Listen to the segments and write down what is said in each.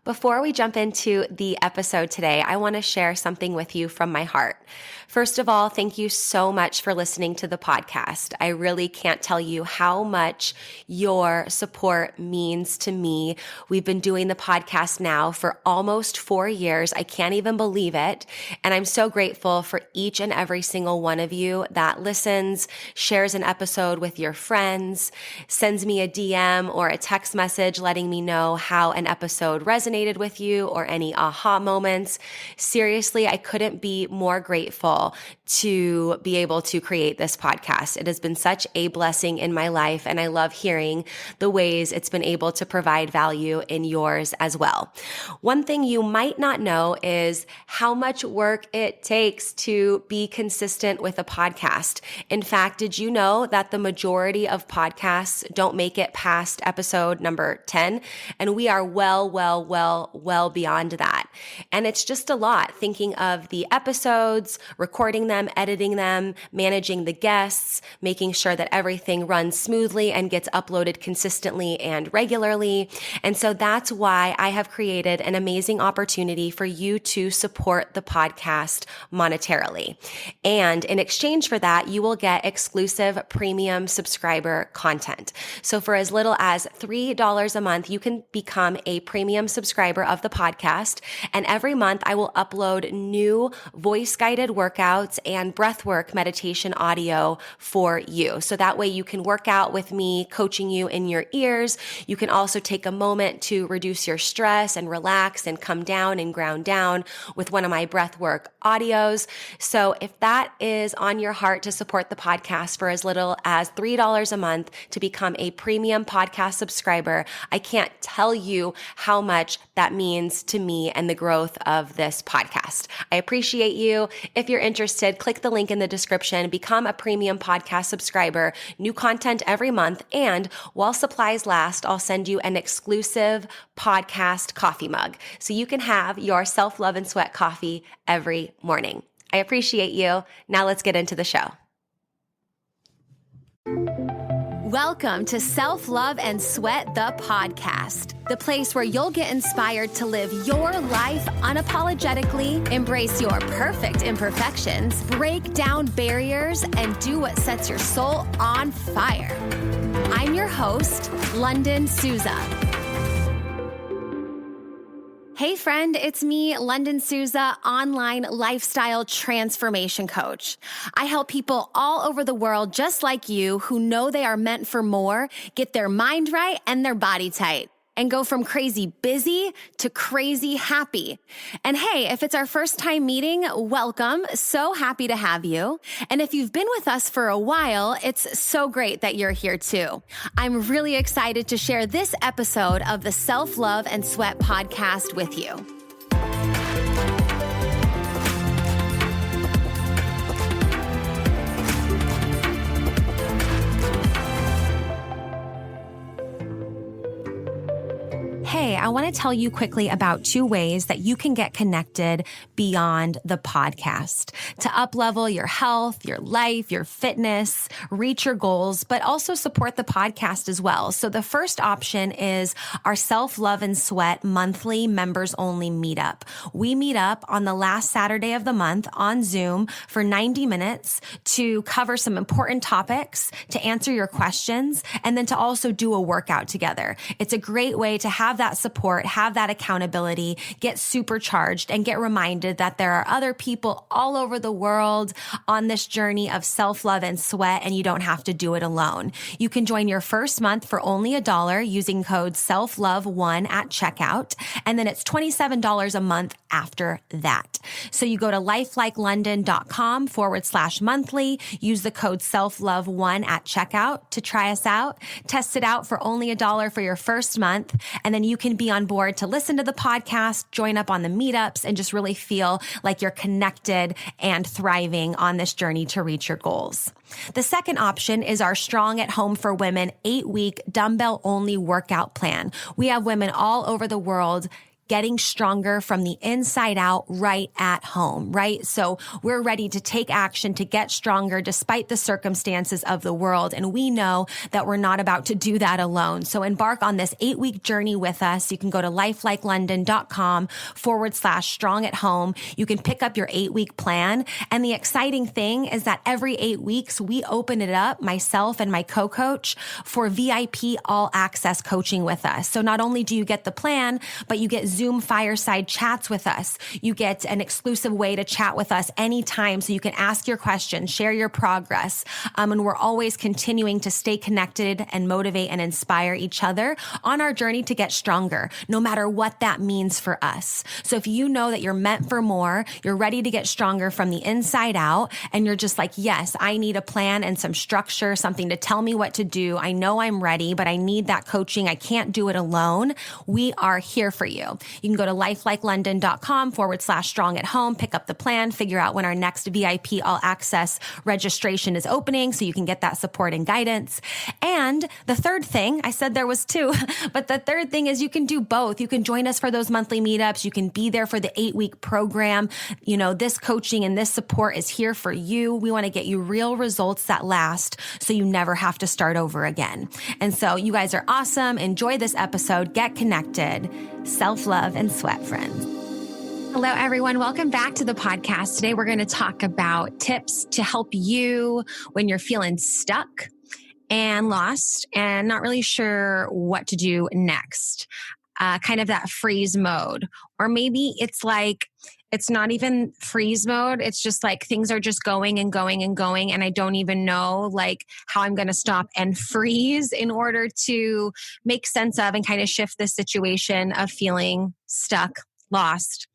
Before we jump into the episode today, I want to share something with you from my heart. First of all, thank you so much for listening to the podcast. I really can't tell you how much your support means to me. We've been doing the podcast now for almost 4 years. I can't even believe it. And I'm so grateful for each and every single one of you that listens, shares an episode with your friends, sends me a DM or a text message letting me know how an episode resonated with you or any aha moments. Seriously, I couldn't be more grateful to be able to create this podcast. It has been such a blessing in my life, and I love hearing the ways it's been able to provide value in yours as well. One thing you might not know is how much work it takes to be consistent with a podcast. In fact, did you know that the majority of podcasts don't make it past episode number 10? And we are well beyond that. And it's just a lot thinking of the episodes, recording them, editing them, managing the guests, making sure that everything runs smoothly and gets uploaded consistently and regularly. And so that's why I have created an amazing opportunity for you to support the podcast monetarily. And in exchange for that, you will get exclusive premium subscriber content. So for as little as $3 a month, you can become a premium subscriber of the podcast. And every month I will upload new voice-guided workouts and breathwork meditation audio for you. So that way you can work out with me, coaching you in your ears. You can also take a moment to reduce your stress and relax and come down and ground down with one of my breathwork audios. So if that is on your heart to support the podcast for as little as $3 a month to become a premium podcast subscriber, I can't tell you how much that means to me and the growth of this podcast. I appreciate you. If you're interested, click the link in the description, become a premium podcast subscriber, new content every month, and while supplies last, I'll send you an exclusive podcast coffee mug so you can have your self-love and sweat coffee every morning. I appreciate you. Now let's get into the show. Welcome to Self-Love and Sweat, the podcast, the place where you'll get inspired to live your life unapologetically, embrace your perfect imperfections, break down barriers, and do what sets your soul on fire. I'm your host, Lunden Souza. Hey friend, it's me, Lunden Souza, online lifestyle transformation coach. I help people all over the world just like you who know they are meant for more, get their mind right and their body tight, and go from crazy busy to crazy happy. And hey, if it's our first time meeting, welcome. So happy to have you. And if you've been with us for a while, it's so great that you're here too. I'm really excited to share this episode of the Self-Love and Sweat podcast with you. Hey, I want to tell you quickly about 2 ways that you can get connected beyond the podcast to uplevel your health, your life, your fitness, reach your goals, but also support the podcast as well. So the first option is our Self-Love and Sweat monthly members only meetup. We meet up on the last Saturday of the month on Zoom for 90 minutes to cover some important topics, to answer your questions, and then to also do a workout together. It's a great way to have that support, have that accountability, get supercharged, and get reminded that there are other people all over the world on this journey of self-love and sweat, and you don't have to do it alone. You can join your first month for only $1 using code SELFLOVE1 at checkout, and then it's $27 a month after that. So you go to lifelikeLondon.com/monthly, use the code SELFLOVE1 at checkout to try us out, test it out for only $1 for your first month, and then you can be on board to listen to the podcast, join up on the meetups, and just really feel like you're connected and thriving on this journey to reach your goals. The second option is our Strong at Home for Women 8-week dumbbell-only workout plan. We have women all over the world getting stronger from the inside out right at home, right? So we're ready to take action to get stronger despite the circumstances of the world. And we know that we're not about to do that alone. So embark on this 8-week journey with us. You can go to lifelikeLondon.com/strong at home. You can pick up your 8-week plan. And the exciting thing is that every 8 weeks, we open it up, myself and my co-coach, for VIP all access coaching with us. So not only do you get the plan, but you get Zoom fireside chats with us. You get an exclusive way to chat with us anytime so you can ask your questions, share your progress. And we're always continuing to stay connected and motivate and inspire each other on our journey to get stronger, no matter what that means for us. So if you know that you're meant for more, you're ready to get stronger from the inside out, and you're just like, yes, I need a plan and some structure, something to tell me what to do. I know I'm ready, but I need that coaching. I can't do it alone. We are here for you. You can go to lifelikeLondon.com/strong at home, pick up the plan, figure out when our next VIP all access registration is opening so you can get that support and guidance. And the third thing, I said there was two, but the third thing is you can do both. You can join us for those monthly meetups. You can be there for the 8-week program. You know, this coaching and this support is here for you. We want to get you real results that last so you never have to start over again. And so you guys are awesome. Enjoy this episode. Get connected. Self-love and sweat, friends. Hello, everyone. Welcome back to the podcast. Today, we're going to talk about tips to help you when you're feeling stuck and lost and not really sure what to do next. Kind of that freeze mode. Or maybe it's like, it's not even freeze mode. It's just like things are just going and going and going. And I don't even know like how I'm going to stop and freeze in order to make sense of and kind of shift this situation of feeling stuck, lost.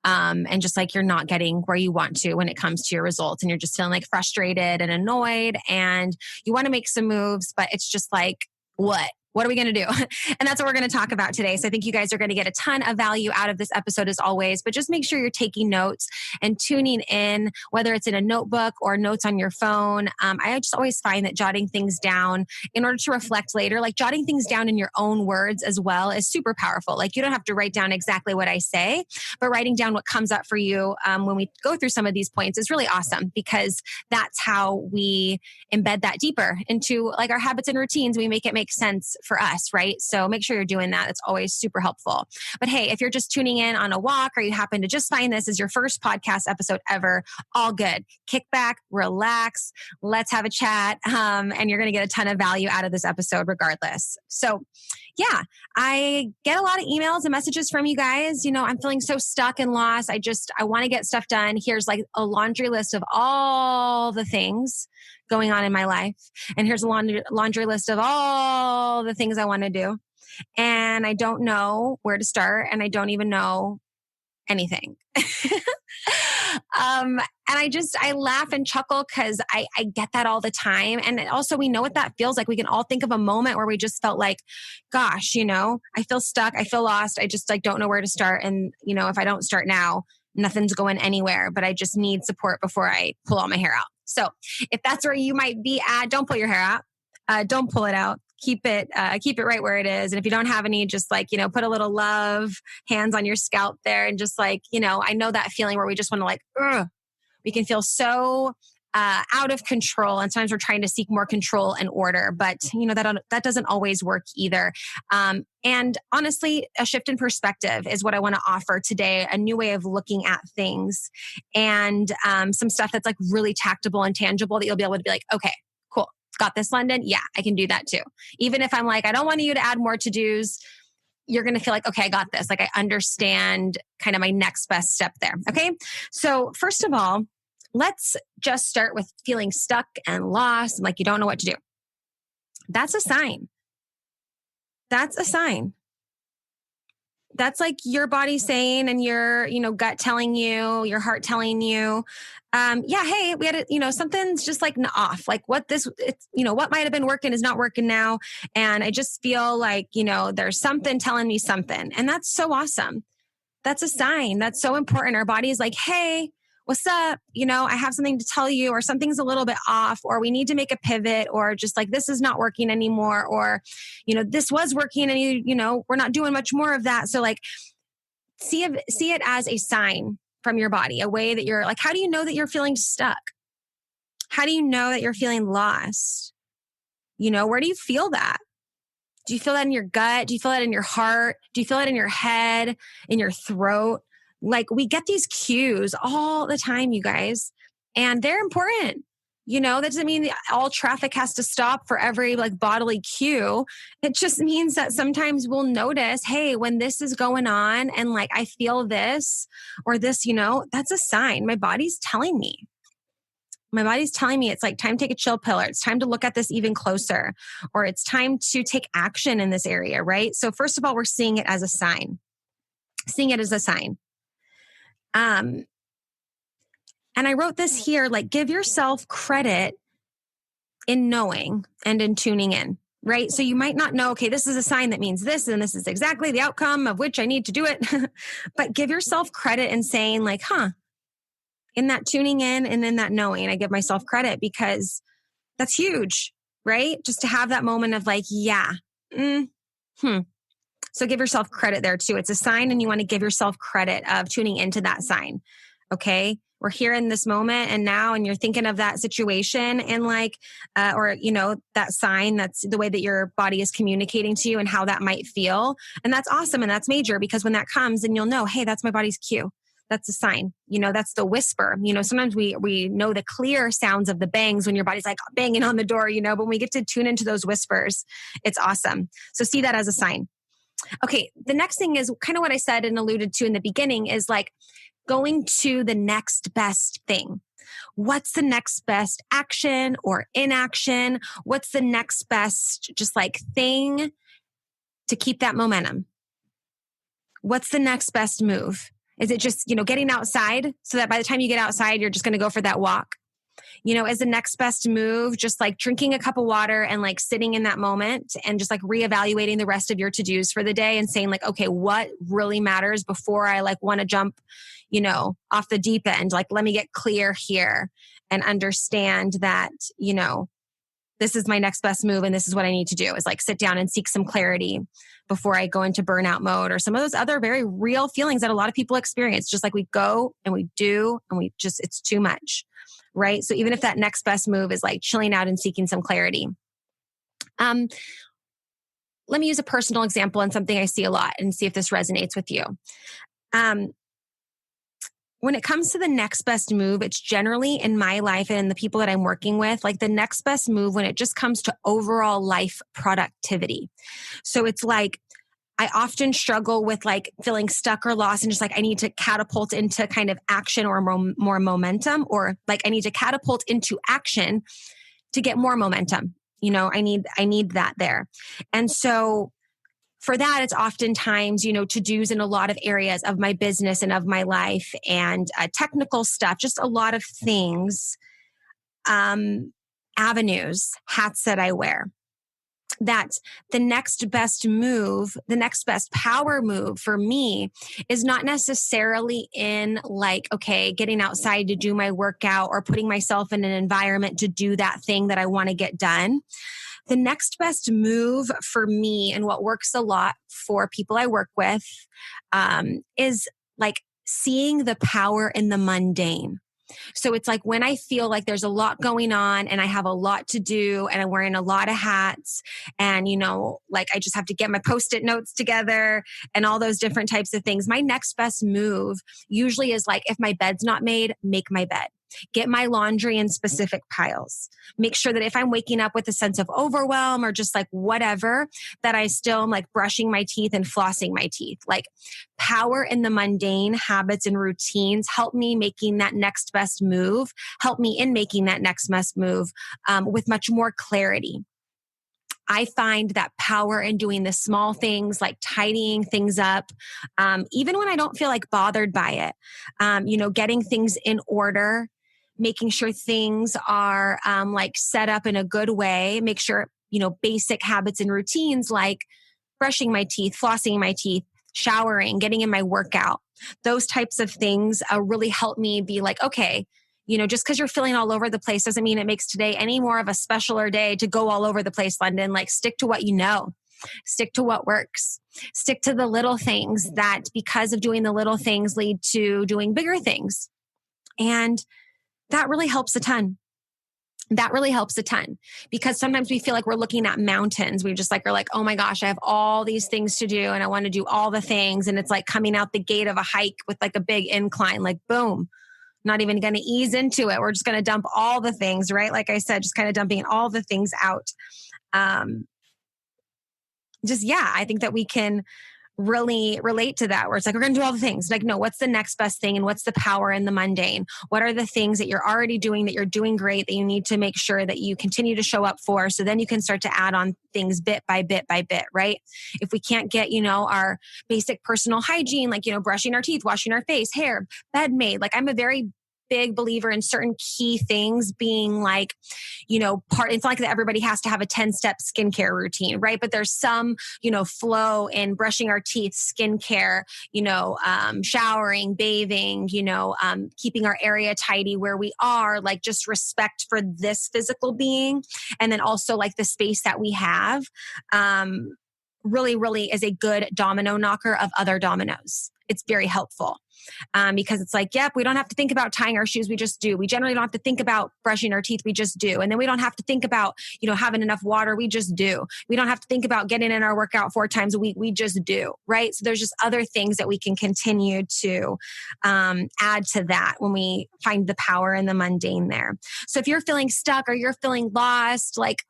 And just like you're not getting where you want to when it comes to your results, and you're just feeling like frustrated and annoyed, and you want to make some moves, but it's just like, what are we going to do? And that's what we're going to talk about today. So I think you guys are going to get a ton of value out of this episode as always, but just make sure you're taking notes and tuning in, whether it's in a notebook or notes on your phone. I just always find that jotting things down in order to reflect later, like jotting things down in your own words as well, is super powerful. Like you don't have to write down exactly what I say, but writing down what comes up for you when we go through some of these points is really awesome, because that's how we embed that deeper into like our habits and routines. We make it make sense for us, right? So make sure you're doing that. It's always super helpful. But hey, if you're just tuning in on a walk, or you happen to just find this as your first podcast episode ever, all good. Kick back, relax, let's have a chat. And you're going to get a ton of value out of this episode regardless. So yeah, I get a lot of emails and messages from you guys. You know, I'm feeling so stuck and lost. I want to get stuff done. Here's like a laundry list of all the things going on in my life. And here's a laundry list of all the things I want to do. And I don't know where to start, and I don't even know anything. And I laugh and chuckle because I get that all the time. And also we know what that feels like. We can all think of a moment where we just felt like, gosh, you know, I feel stuck. I feel lost. I just like don't know where to start. And, you know, if I don't start now, nothing's going anywhere, but I just need support before I pull all my hair out. So if that's where you might be at, don't pull your hair out. Don't pull it out. Keep it right where it is. And if you don't have any, just like, you know, put a little love hands on your scalp there, and just like, you know, I know that feeling where we just want to like, we can feel so out of control. And sometimes we're trying to seek more control and order, but you know, that doesn't always work either. And honestly, a shift in perspective is what I want to offer today, a new way of looking at things, and some stuff that's like really tactable and tangible that you'll be able to be like, okay, cool. Got this, Lunden? Yeah, I can do that too. Even if I'm like, I don't want you to add more to-dos, you're going to feel like, okay, I got this. Like I understand kind of my next best step there. Okay. So first of all, let's just start with feeling stuck and lost and like you don't know what to do. That's a sign. That's a sign. That's like your body saying, and your, you know, gut telling you, your heart telling you, yeah, hey, we had a, you know, something's just like off. Like what might have been working is not working now. And I just feel like, you know, there's something telling me something. And that's so awesome. That's a sign. That's so important. Our body is like, hey, what's up? You know, I have something to tell you, or something's a little bit off, or we need to make a pivot, or just like, this is not working anymore, or, you know, this was working and you know, we're not doing much more of that. So like, see it as a sign from your body, a way that you're like, how do you know that you're feeling stuck? How do you know that you're feeling lost? Where do you feel that? Do you feel that in your gut? Do you feel that in your heart? Do you feel it in your head, in your throat? Like, we get these cues all the time, you guys, and they're important. That doesn't mean all traffic has to stop for every like bodily cue. It just means that sometimes we'll notice, hey, when this is going on and like I feel this or this, that's a sign. My body's telling me. My body's telling me it's like time to take a chill pill, or it's time to look at this even closer, or it's time to take action in this area, right? So first of all, we're seeing it as a sign. And I wrote this here, like, give yourself credit in knowing and in tuning in, right? So you might not know, okay, this is a sign that means this, and this is exactly the outcome of which I need to do it. But give yourself credit in saying like, in that tuning in and in that knowing, I give myself credit, because that's huge, right? Just to have that moment of like, yeah. So give yourself credit there too. It's a sign, and you want to give yourself credit of tuning into that sign. Okay. We're here in this moment and now, and you're thinking of that situation and like, that sign, that's the way that your body is communicating to you and how that might feel. And that's awesome. And that's major, because when that comes, then you'll know, hey, that's my body's cue. That's a sign, that's the whisper. Sometimes we know the clear sounds of the bangs when your body's like banging on the door, but when we get to tune into those whispers, it's awesome. So see that as a sign. Okay. The next thing is kind of what I said and alluded to in the beginning, is like going to the next best thing. What's the next best action or inaction? What's the next best just like thing to keep that momentum? What's the next best move? Is it just, getting outside so that by the time you get outside, you're just going to go for that walk? Is the next best move just like drinking a cup of water and like sitting in that moment and just like reevaluating the rest of your to-dos for the day and saying like, okay, what really matters before I like want to jump, off the deep end? Like, let me get clear here and understand that, this is my next best move and this is what I need to do, is like sit down and seek some clarity before I go into burnout mode or some of those other very real feelings that a lot of people experience. Just like we go and we do and it's too much, right? So even if that next best move is like chilling out and seeking some clarity. Let me use a personal example and something I see a lot and see if this resonates with you. When it comes to the next best move, it's generally in my life and the people that I'm working with, like the next best move when it just comes to overall life productivity. So it's like, I often struggle with like feeling stuck or lost and just like, I need to catapult into kind of action or more momentum, or like I need to catapult into action to get more momentum. I need that there. And so for that, it's oftentimes, to-dos in a lot of areas of my business and of my life, and technical stuff, just a lot of things, avenues, hats that I wear. That the next best move, the next best power move for me is not necessarily in like, okay, getting outside to do my workout or putting myself in an environment to do that thing that I want to get done. The next best move for me, and what works a lot for people I work with, is like seeing the power in the mundane. So it's like when I feel like there's a lot going on and I have a lot to do and I'm wearing a lot of hats and, like I just have to get my Post-it notes together and all those different types of things. My next best move usually is like, if my bed's not made, make my bed. Get my laundry in specific piles. Make sure that if I'm waking up with a sense of overwhelm or just like whatever, that I still am like brushing my teeth and flossing my teeth. Like power in the mundane habits and routines help me making that next best move, help me in making that next best move with much more clarity. I find that power in doing the small things like tidying things up, even when I don't feel like bothered by it, getting things in order, making sure things are like set up in a good way, make sure, basic habits and routines like brushing my teeth, flossing my teeth, showering, getting in my workout. Those types of things really help me be like, okay, just because you're feeling all over the place doesn't mean it makes today any more of a specialer day to go all over the place, Lunden. Like stick to what you know. Stick to what works. Stick to the little things that, because of doing the little things, lead to doing bigger things. And that really helps a ton. That really helps a ton, because sometimes we feel like we're looking at mountains. We just are like, oh my gosh, I have all these things to do and I want to do all the things. And it's like coming out the gate of a hike with like a big incline, like boom, not even going to ease into it. We're just going to dump all the things, right? Like I said, just kind of dumping all the things out. I think that we can really relate to that, where it's like, we're going to do all the things. Like, no, what's the next best thing? And what's the power in the mundane? What are the things that you're already doing that you're doing great, that you need to make sure that you continue to show up for? So then you can start to add on things bit by bit by bit, right? If we can't get, our basic personal hygiene, like, brushing our teeth, washing our face, hair, bed made. Like, I'm a very big believer in certain key things being like, it's not like that everybody has to have a 10-step skincare routine, right? But there's some, flow in brushing our teeth, skincare, showering, bathing, keeping our area tidy where we are, like just respect for this physical being. And then also like the space that we have, really, really is a good domino knocker of other dominoes. It's very helpful. Because it's like, yep, we don't have to think about tying our shoes. We just do. We generally don't have to think about brushing our teeth. We just do. And then we don't have to think about, having enough water. We just do. We don't have to think about getting in our workout 4 times a week. We just do. Right. So there's just other things that we can continue to add to that when we find the power in the mundane there. So if you're feeling stuck or you're feeling lost, like,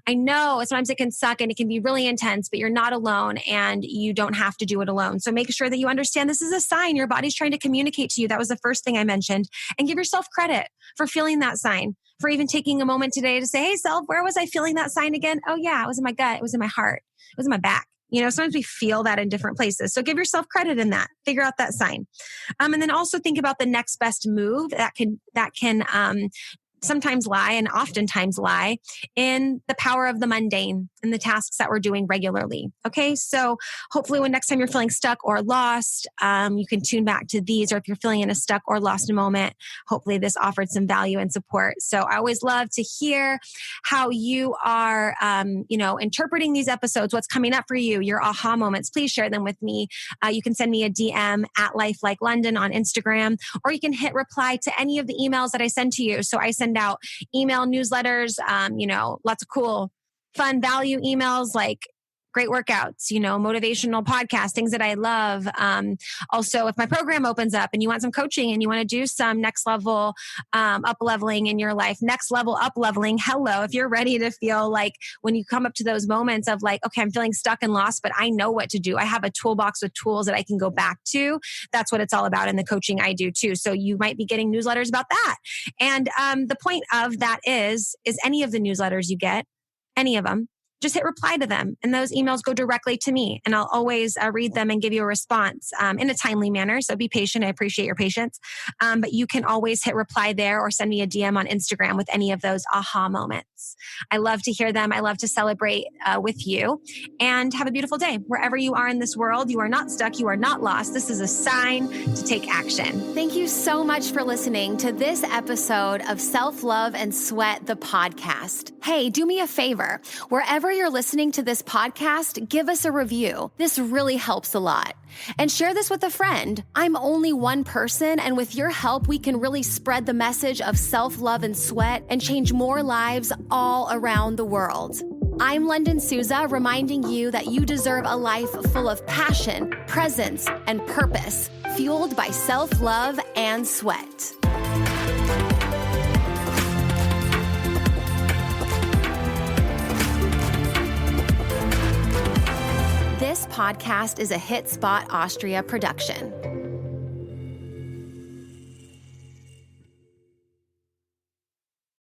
I know sometimes it can suck and it can be really intense, but you're not alone and you don't have to do it alone. So make sure that you understand this is a sign your body's trying to communicate to you. That was the first thing I mentioned. And give yourself credit for feeling that sign, for even taking a moment today to say, hey, self, where was I feeling that sign again? Oh, yeah, it was in my gut. It was in my heart. It was in my back. Sometimes we feel that in different places. So give yourself credit in that. Figure out that sign. And then also think about the next best move that can sometimes lie and oftentimes lie in the power of the mundane and the tasks that we're doing regularly. Okay. So hopefully when next time you're feeling stuck or lost, you can tune back to these, or if you're feeling in a stuck or lost moment, hopefully this offered some value and support. So I always love to hear how you are, interpreting these episodes, what's coming up for you, your aha moments. Please share them with me. You can send me a DM at Life Like Lunden on Instagram, or you can hit reply to any of the emails that I send to you. So I send out email newsletters, lots of cool, fun value emails like great workouts, motivational podcasts, things that I love. Also, if my program opens up and you want some coaching and you want to do some next level up leveling in your life, next level up leveling, hello. If you're ready to feel like when you come up to those moments of like, okay, I'm feeling stuck and lost, but I know what to do. I have a toolbox with tools that I can go back to. That's what it's all about in the coaching I do too. So you might be getting newsletters about that. And the point of that is any of the newsletters you get, any of them, just hit reply to them. And those emails go directly to me. And I'll always read them and give you a response in a timely manner. So be patient. I appreciate your patience. But you can always hit reply there or send me a DM on Instagram with any of those aha moments. I love to hear them. I love to celebrate with you. And have a beautiful day. Wherever you are in this world, you are not stuck. You are not lost. This is a sign to take action. Thank you so much for listening to this episode of Self-Love and Sweat, the podcast. Hey, do me a favor. Wherever you're listening to this podcast, give us a review. This really helps a lot. And share this with a friend. I'm only one person, and with your help, we can really spread the message of self-love and sweat and change more lives all around the world. I'm Lunden Souza, reminding you that you deserve a life full of passion, presence, and purpose, fueled by self-love and sweat. This podcast is a Hit Spot Austria production.